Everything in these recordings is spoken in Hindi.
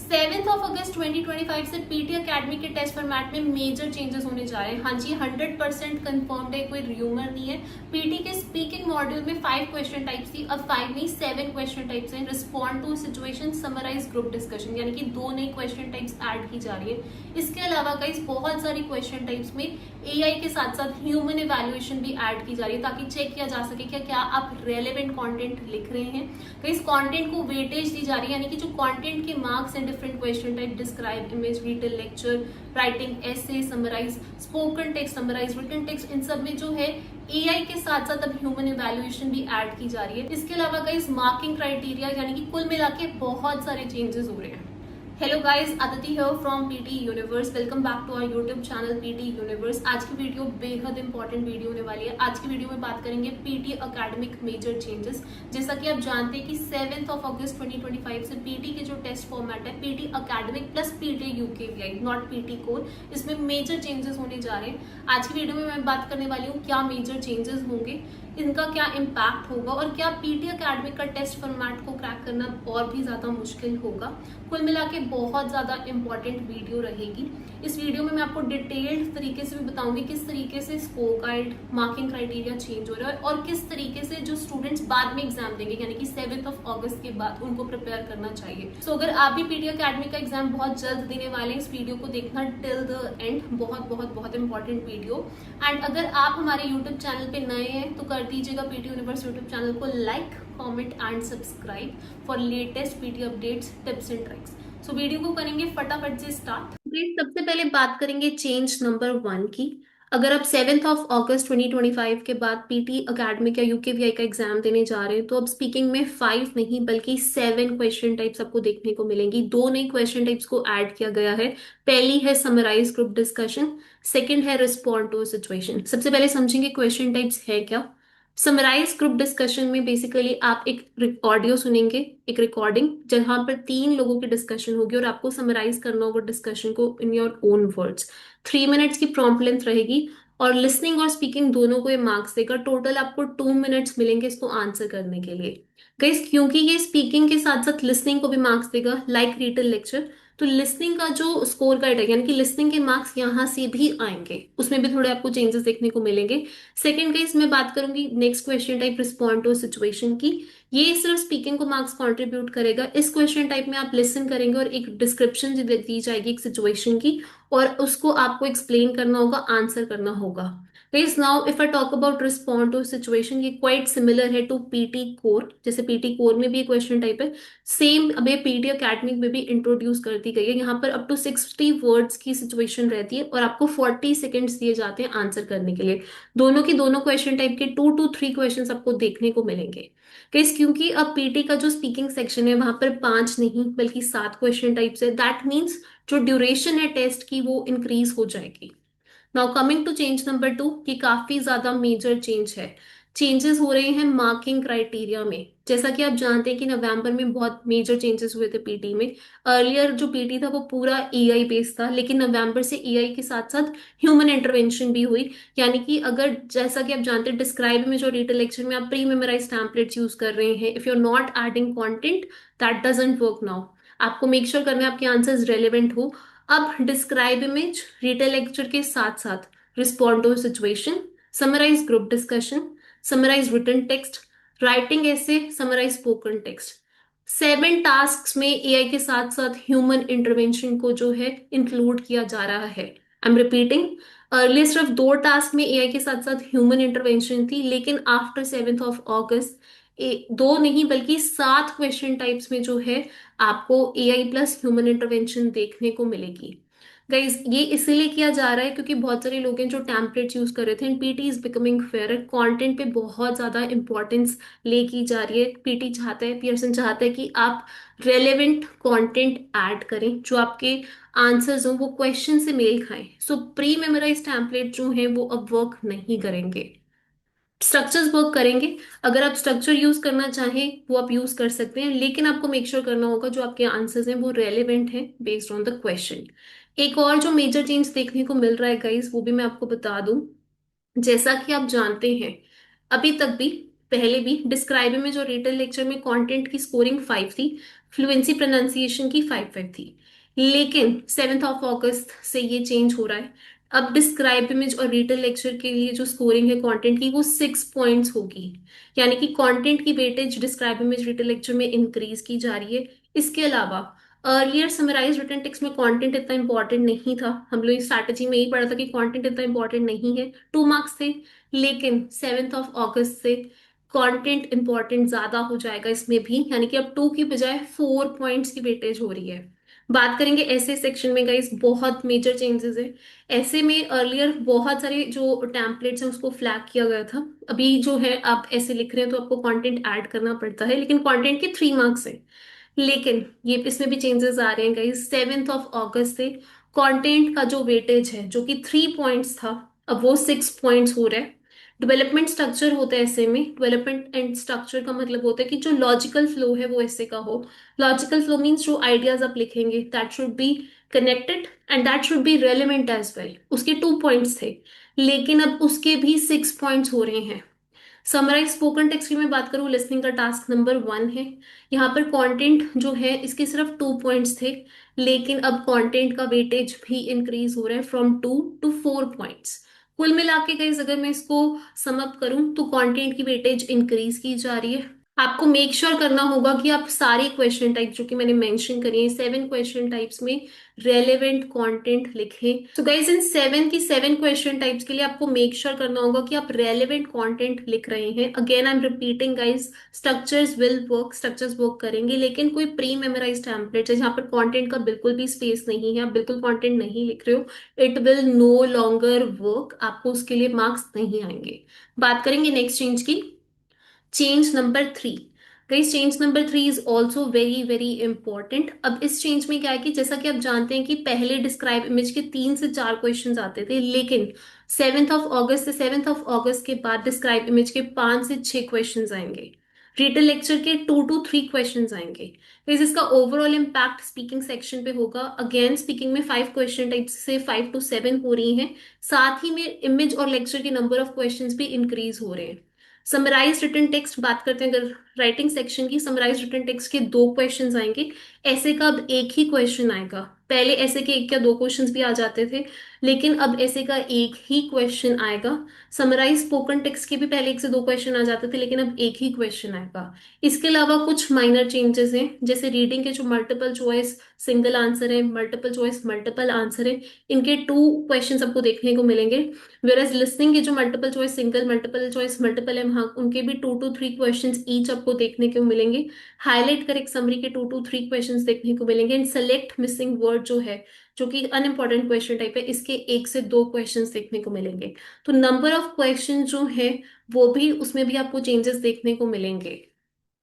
7 अगस्त 2025 से पीटी एकेडमी के टेस्ट फॉर्मेट में मेजर चेंजेस होने जा रहे हैं। हाँ जी, 100% कंफर्म्ड है, कोई र्यूमर नहीं है। पीटी के स्पीकिंग मॉड्यूल में 5 क्वेश्चन टाइप्स थी, अब 5 नहीं 7 क्वेश्चन टाइप्स हैं। Respond to situation, summarize, group discussion, यानी कि 2 नई क्वेश्चन टाइप्स ऐड की जा रही है। इसके अलावा गाइस बहुत सारी क्वेश्चन टाइप्स में एआई के साथ साथ ह्यूमन इवैल्यूएशन भी ऐड की जा रही है, ताकि चेक किया जा सके क्या आप रेलेवेंट कंटेंट लिख रहे हैं। गाइस कंटेंट को वेटेज दी जा रही है, यानी कि जो कंटेंट के marks and different question type, describe, image, detail, lecture, writing, essay, summarize, spoken text, summarize, written text, इन सब में जो है एआई के साथ साथ अब ह्यूमन इवैल्यूएशन भी ऐड की जा रही है। इसके अलावा गाइस मार्किंग क्राइटेरिया, यानी कि कुल मिला के बहुत सारे चेंजेस हो रहे हैं। Hello guys, Aditi here from PTE Universe. Welcome back to our YouTube channel PTE Universe. आज की वीडियो बेहद इंपॉर्टेंट वीडियो होने वाली है। आज की वीडियो में बात करेंगे पीटी एकेडमिक मेजर चेंजेस। जैसा कि आप जानते हैं कि 7 अगस्त 2025 से पीटी के जो टेस्ट फॉर्मेट है, PT academic plus PT UKVI, not PT core, इसमें मेजर चेंजेस होने जा रहे हैं। आज की वीडियो में मैं बात करने वाली हूँ क्या मेजर चेंजेस होंगे, इनका क्या इम्पैक्ट होगा और क्या पीटी एकेडमिक का टेस्ट फॉर्मेट को क्रैक करना और भी ज्यादा मुश्किल होगा। कुल मिला के बहुत ज्यादा इंपॉर्टेंट वीडियो रहेगी। इस वीडियो में मैं आपको डिटेल्ड तरीके से भी बताऊंगी किस तरीके से score guide, marking criteria change हो रहा है और किस तरीके से जो स्टूडेंट्स बाद में एग्जाम देंगे, यानी कि 7 अगस्त के बाद उनको प्रिपेयर करना चाहिए। सो अगर आप भी पीटी एकेडमिक का एग्जाम बहुत जल्द देने वाले हैं, इस वीडियो को देखना टिल द एंड। बहुत बहुत बहुत इंपॉर्टेंट वीडियो। एंड अगर आप हमारे यूट्यूब चैनल पे नए हैं तो कर दीजिएगा पीटी यूनिवर्स यूट्यूब चैनल को like, comment and subscribe for latest PT updates, tips and tricks. So video को करेंगे फटाफट से स्टार्ट। सबसे पहले बात करेंगे चेंज नंबर 1 की। अगर आप 7 अगस्त 2025 के बाद पीटी एकेडमिक या यूकेवीआई का एग्जाम देने जा रहे हैं तो अब स्पीकिंग में 5 नहीं बल्कि 7 क्वेश्चन टाइप्स आपको देखने को मिलेंगी। 2 नई क्वेश्चन टाइप्स को ऐड किया गया है। पहली है समराइज ग्रुप डिस्कशन, सेकंड है रिस्पॉन्ड टू सिचुएशन। सबसे पहले समझेंगे क्वेश्चन टाइप्स है क्या। समराइज ग्रुप डिस्कशन में बेसिकली आप एक ऑडियो सुनेंगे, एक रिकॉर्डिंग, जहां पर 3 लोगों की डिस्कशन होगी और आपको समराइज करना होगा डिस्कशन को in your own words. 3 minutes की प्रॉम्प्ट लेंथ रहेगी और लिसनिंग और स्पीकिंग दोनों को ये मार्क्स देगा। टोटल आपको 2 मिनट्स मिलेंगे इसको आंसर करने के लिए। गाइस क्योंकि ये स्पीकिंग के साथ साथ लिसनिंग को भी मार्क्स देगा लाइक रिटन लेक्चर, तो लिसनिंग का जो स्कोर गाइड है, यानी कि लिसनिंग के मार्क्स यहाँ से भी आएंगे, उसमें भी थोड़े आपको चेंजेस देखने को मिलेंगे। सेकंड केस मैं बात करूंगी next question type respond to situation की। ये सिर्फ स्पीकिंग को मार्क्स कंट्रीब्यूट करेगा। इस क्वेश्चन टाइप में आप लिसन करेंगे और एक डिस्क्रिप्शन दी जाएगी एक सिचुएशन की और उसको आपको एक्सप्लेन करना होगा, आंसर करना होगा। Guys now if I talk about respond to situation, ये क्वाइट सिमिलर है टू पीटी कोर। जैसे पीटी कोर में भी क्वेश्चन टाइप है, सेम अब ये पीटी एकेडमिक में भी इंट्रोड्यूस कर दी गई है। यहाँ पर अप टू 60 वर्ड्स की सिचुएशन रहती है और आपको 40 सेकेंड्स दिए जाते हैं आंसर करने के लिए। दोनों की दोनों क्वेश्चन टाइप के 2 to 3 क्वेश्चन आपको देखने को मिलेंगे। गाइस क्योंकि अब पीटी का जो स्पीकिंग सेक्शन है वहां पर 5 नहीं बल्कि 7 क्वेश्चन टाइप्स है, दैट मीन्स जो ड्यूरेशन है टेस्ट की वो इंक्रीज हो जाएगी। Now coming to change number 2 कि काफी ज्यादा मेजर चेंज है। चेंजेस हो रहे हैं मार्किंग क्राइटेरिया में। जैसा कि आप जानते हैं कि नवंबर में बहुत मेजर चेंजेस हुए थे पीटी में। अर्लियर जो पीटी था वो पूरा एआई बेस्ड था, लेकिन नवंबर से एआई के साथ साथ ह्यूमन इंटरवेंशन भी हुई। यानी कि अगर जैसा कि आप जानते हैं डिस्क्राइब में जो डिटेल लेक्चर में आप प्री मेमोराइज टेम्पलेट्स यूज कर रहे हैं, if you are not adding content that doesn't work now. आपको मेक श्योर करना है आपके आंसर्स रेलिवेंट हो। अब डिस्क्राइब इमेज, डिटेल लेक्चर के साथ साथ respond to situation, summarize group discussion, summarize written text, writing essay, summarize spoken text. 7 task में एआई के साथ साथ ह्यूमन इंटरवेंशन को जो है इंक्लूड किया जा रहा है। आई एम रिपीटिंग, अर्लियर सिर्फ 2 टास्क में एआई के साथ साथ ह्यूमन इंटरवेंशन थी, लेकिन आफ्टर 7 अगस्त 2 नहीं बल्कि 7 क्वेश्चन टाइप्स में जो है आपको एआई प्लस ह्यूमन इंटरवेंशन देखने को मिलेगी। गाइज ये इसीलिए किया जा रहा है क्योंकि बहुत सारे लोग हैं जो टेम्पलेट्स यूज कर रहे थे and PT is becoming fair. Content पे बहुत ज्यादा इंपॉर्टेंस ले की जा रही है। पीटी चाहता है, पियर्सन चाहता है कि आप रेलेवेंट कंटेंट ऐड करें, जो आपके आंसर्स हो वो क्वेश्चन से मेल खाएं। सो प्री मेमोराइज टेम्पलेट जो है वो अब वर्क नहीं करेंगे, स्ट्रक्चर्स वर्क करेंगे। अगर आप स्ट्रक्चर यूज करना चाहें वो आप यूज कर सकते हैं, लेकिन आपको मेक श्योर करना होगा जो आपके आंसर्स हैं वो रेलेवेंट हैं बेस्ड ऑन द क्वेश्चन। एक और जो मेजर चेंज देखने को मिल रहा है गाइस, वो भी मैं आपको बता दूं। जैसा कि आप जानते हैं अभी तक भी पहले भी डिस्क्राइब इमेज और रिटन लेक्चर में कंटेंट की स्कोरिंग 5 थी, फ्लुएंसी प्रोनाउंसिएशन की 5 थी। लेकिन 7 ऑफ अगस्त से ये चेंज हो रहा है। अब डिस्क्राइब इमेज और रिटन लेक्चर के लिए जो स्कोरिंग है कंटेंट की वो 6 पॉइंट्स होगी। यानी कि कंटेंट की weightage describe image written lecture में इंक्रीज की जा रही है। इसके अलावा अर्लियर समराइज रिटन टेक्स्ट में कंटेंट इतना इंपॉर्टेंट नहीं था, हम लोग स्ट्रैटेजी में यही पढ़ा था कि कंटेंट इतना इंपॉर्टेंट नहीं है, 2 मार्क्स थे। लेकिन 7 ऑफ अगस्त से कंटेंट इंपॉर्टेंट ज्यादा हो जाएगा इसमें भी, यानी कि अब 2 की बजाय 4 पॉइंट्स की वेटेज हो रही है। बात करेंगे ऐसे सेक्शन में गाइस, बहुत मेजर चेंजेस है। ऐसे में अर्लियर बहुत सारे जो टेम्पलेट्स हैं उसको फ्लैग किया गया था। अभी जो है आप ऐसे लिख रहे हैं तो आपको कंटेंट ऐड करना पड़ता है, लेकिन कंटेंट के 3 मार्क्स है। लेकिन ये इसमें भी चेंजेस आ रहे हैं गाइस, 7 ऑफ अगस्त से कंटेंट का जो वेटेज है जो कि 3 पॉइंट्स था, अब वो 6 पॉइंट्स हो रहा है। डेवलपमेंट स्ट्रक्चर होता है ऐसे में, डेवलपमेंट एंड स्ट्रक्चर का मतलब होता है कि जो लॉजिकल फ्लो है वो ऐसे का हो। लॉजिकल फ्लो मीन्स जो आइडियाज आप लिखेंगे that should be connected and that should be relevant as well. उसके 2 पॉइंट्स थे, लेकिन अब उसके भी 6 पॉइंट्स हो रहे हैं। समराइज स्पोकन टेक्स्ट की मैं बात करूँ, लिसनिंग का टास्क नंबर 1 है। यहाँ पर कंटेंट जो है इसके सिर्फ 2 पॉइंट्स थे, लेकिन अब कंटेंट का वेटेज भी इंक्रीज हो रहा है फ्रॉम 2 to 4 पॉइंट्स। कुल मिला के गाइस अगर मैं इसको सम अप करूं तो कंटेंट की वेटेज इंक्रीज की जा रही है। आपको मेक श्योर करना होगा कि आप सारे क्वेश्चन टाइप जो कि मैंने मेंशन करी है, 7 क्वेश्चन टाइप्स में रेलेवेंट कंटेंट लिखें। तो गाइज इन 7 की 7 क्वेश्चन टाइप्स के लिए आपको मेक श्योर करना होगा कि आप रेलेवेंट कंटेंट लिख रहे हैं। Again I am repeating guys, structures will work, structures work करेंगे, लेकिन कोई प्री मेमोराइज टेम्पलेट है जहां पर कंटेंट का बिल्कुल भी स्पेस नहीं है, आप बिल्कुल कंटेंट नहीं लिख रहे हो, it will no longer work, आपको उसके लिए मार्क्स नहीं आएंगे। बात करेंगे नेक्स्ट चेंज की, change number 3। Guys change number 3 is also very very important. अब इस चेंज में क्या है कि जैसा कि आप जानते हैं कि पहले डिस्क्राइब इमेज के 3 से 4 क्वेश्चन आते थे, लेकिन 7 ऑफ अगस्त से 7 ऑफ अगस्त के बाद डिस्क्राइब इमेज के 5 से 6 क्वेश्चन आएंगे। रिटन लेक्चर के 2 to 3 क्वेश्चन आएंगे। गाइस इसका ओवरऑल इम्पैक्ट स्पीकिंग सेक्शन पे होगा। अगेन स्पीकिंग में 5 क्वेश्चन टाइप से 5 to 7 हो रही हैं, साथ ही में इमेज और लेक्चर के नंबर ऑफ क्वेश्चंस भी इंक्रीज हो रहे हैं। समराइज रिटन टेक्स्ट बात करते हैं अगर राइटिंग सेक्शन की, समराइज रिटन टेक्स्ट के 2 क्वेश्चंस आएंगे। ऐसे का अब एक ही क्वेश्चन आएगा, पहले ऐसे के एक या 2 क्वेश्चंस भी आ जाते थे, लेकिन अब ऐसे का एक ही क्वेश्चन आएगा। समराइज स्पोकन टेक्स्ट के भी पहले 1 से 2 क्वेश्चन आ जाते थे, लेकिन अब एक ही क्वेश्चन आएगा। इसके अलावा कुछ माइनर चेंजेस हैं, जैसे रीडिंग के जो मल्टीपल चॉइस सिंगल आंसर है, मल्टीपल चॉइस मल्टीपल आंसर है, इनके 2 क्वेश्चन आपको देखने को मिलेंगे। वेरएज लिसनिंग के जो multiple choice single, multiple choice multiple है, वहां उनके भी 2 to 3 क्वेश्चन ईच आपको देखने को मिलेंगे। हाईलाइट करेक्ट समरी के 2 to 3 क्वेश्चन देखने को मिलेंगे। एंड सेलेक्ट मिसिंग वर्ड जो है, जो कि अनइम्पॉर्टेंट क्वेश्चन टाइप है, इसके 1 से 2 क्वेश्चन देखने को मिलेंगे। तो नंबर ऑफ क्वेश्चन जो है वो भी, उसमें भी आपको चेंजेस देखने को मिलेंगे।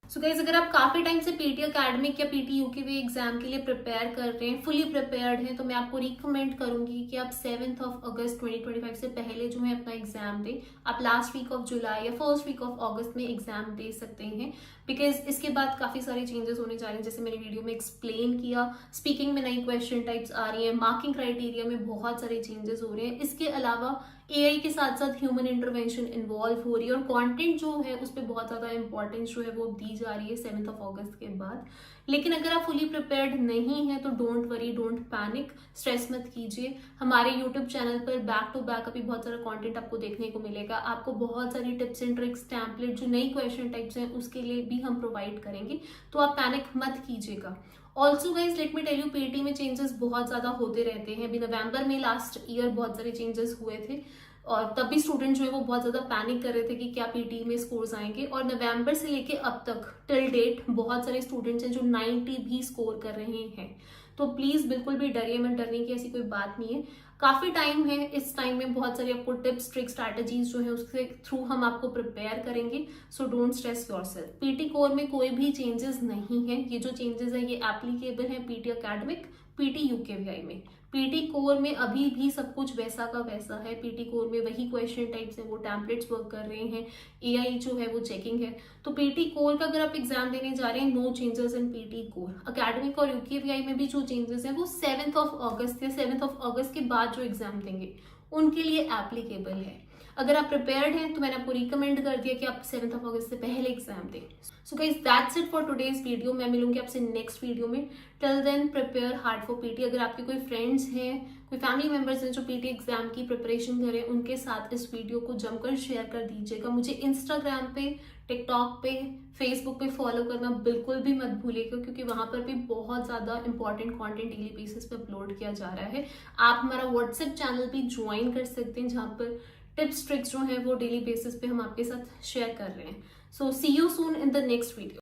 सो गाइज अगर आप काफी टाइम से पीटी एकेडमिक या पीटी यूकेवी एग्जाम के लिए प्रिपेयर कर रहे हैं, फुली प्रिपेयर्ड हैं, तो मैं आपको रिकमेंड करूंगी कि आप 7 ऑफ अगस्त 2025 से पहले जो है अपना एग्जाम दें। आप लास्ट वीक ऑफ जुलाई या फर्स्ट वीक ऑफ अगस्त में एग्जाम दे सकते हैं, बिकॉज इसके बाद काफी सारे चेंजेस होने जा रहे हैं। जैसे मैंने वीडियो में एक्सप्लेन किया, स्पीकिंग में नई क्वेश्चन टाइप्स आ रही है, मार्किंग क्राइटेरिया में बहुत सारे चेंजेस हो रहे हैं। इसके अलावा एआई के साथ साथ ह्यूमन इंटरवेंशन इन्वॉल्व हो रही है, और कंटेंट जो है उस पर बहुत ज्यादा इंपॉर्टेंस जो है वो दी जा रही है 7 ऑफ अगस्त के बाद। लेकिन अगर आप फुली प्रिपेयर्ड नहीं है तो don't worry, don't panic, stress मत कीजिए। हमारे यूट्यूब चैनल पर बैक टू बैक अभी बहुत सारा कंटेंट आपको देखने को मिलेगा। आपको बहुत सारी टिप्स एंड ट्रिक्स, टैम्पलेट, जो नई क्वेश्चन टाइप्स हैं उसके लिए भी हम प्रोवाइड करेंगे, तो आप पैनिक मत कीजिएगा। Also guys let me tell you, PTE में चेंजेस बहुत ज्यादा होते रहते हैं। अभी नवंबर में लास्ट ईयर बहुत सारे चेंजेस हुए थे, और तब भी स्टूडेंट जो है वो बहुत ज्यादा पैनिक कर रहे थे कि क्या पीटी में स्कोर्स आएंगे। और नवंबर से लेके अब तक टिल डेट बहुत सारे स्टूडेंट्स हैं जो 90 भी स्कोर कर रहे हैं। तो प्लीज बिल्कुल भी डरिए मत, डरने की ऐसी कोई बात नहीं है। काफी टाइम है, इस टाइम में बहुत सारी आपको टिप्स, ट्रिक्स, स्ट्रैटेजीज जो है उसके थ्रू हम आपको प्रिपेयर करेंगे। So don't stress yourself. PT core में कोई भी चेंजेस नहीं है। ये जो चेंजेस है ये एप्लीकेबल है पीटी एकेडमिक, पीटी यूकेवीआई में। पीटी कोर में अभी भी सब कुछ वैसा का वैसा है। पीटी कोर में वही क्वेश्चन टाइप्स हैं, वो टेम्पलेट्स वर्क कर रहे हैं, एआई जो है वो चेकिंग है। तो पीटी कोर का अगर आप एग्जाम देने जा रहे हैं, no changes in PTE core. Academic और यूकेवीआई में भी जो चेंजेस हैं वो 7 ऑफ अगस्त या 7 ऑफ अगस्त के बाद जो एग्जाम देंगे उनके लिए एप्लीकेबल है। अगर आप प्रिपेयर्ड हैं तो मैंने आपको रिकमेंड कर दिया कि आप 7 अगस्त से पहले एग्जाम दें। So guys that's it for today's video. मैं मिलूंगी आपसे नेक्स्ट वीडियो में। Till then prepare hard for PTE. अगर आपके कोई फ्रेंड्स हैं, कोई फैमिली मेंबर्स हैं जो पीटी एग्जाम की प्रिपरेशन करें, उनके साथ इस वीडियो को जमकर शेयर कर दीजिएगा। मुझे इंस्टाग्राम पे, टिकटॉक पे, फेसबुक पे फॉलो करना बिल्कुल भी मत भूलिएगा, क्योंकि वहां पर भी बहुत ज़्यादा इंपॉर्टेंट कंटेंट डेली बेसिस पे अपलोड किया जा रहा है। आप हमारा व्हाट्सएप चैनल भी ज्वाइन कर सकते हैं, जहाँ पर टिप्स ट्रिक्स जो है वो डेली बेसिस पे हम आपके साथ शेयर कर रहे हैं। So see you soon in the next video.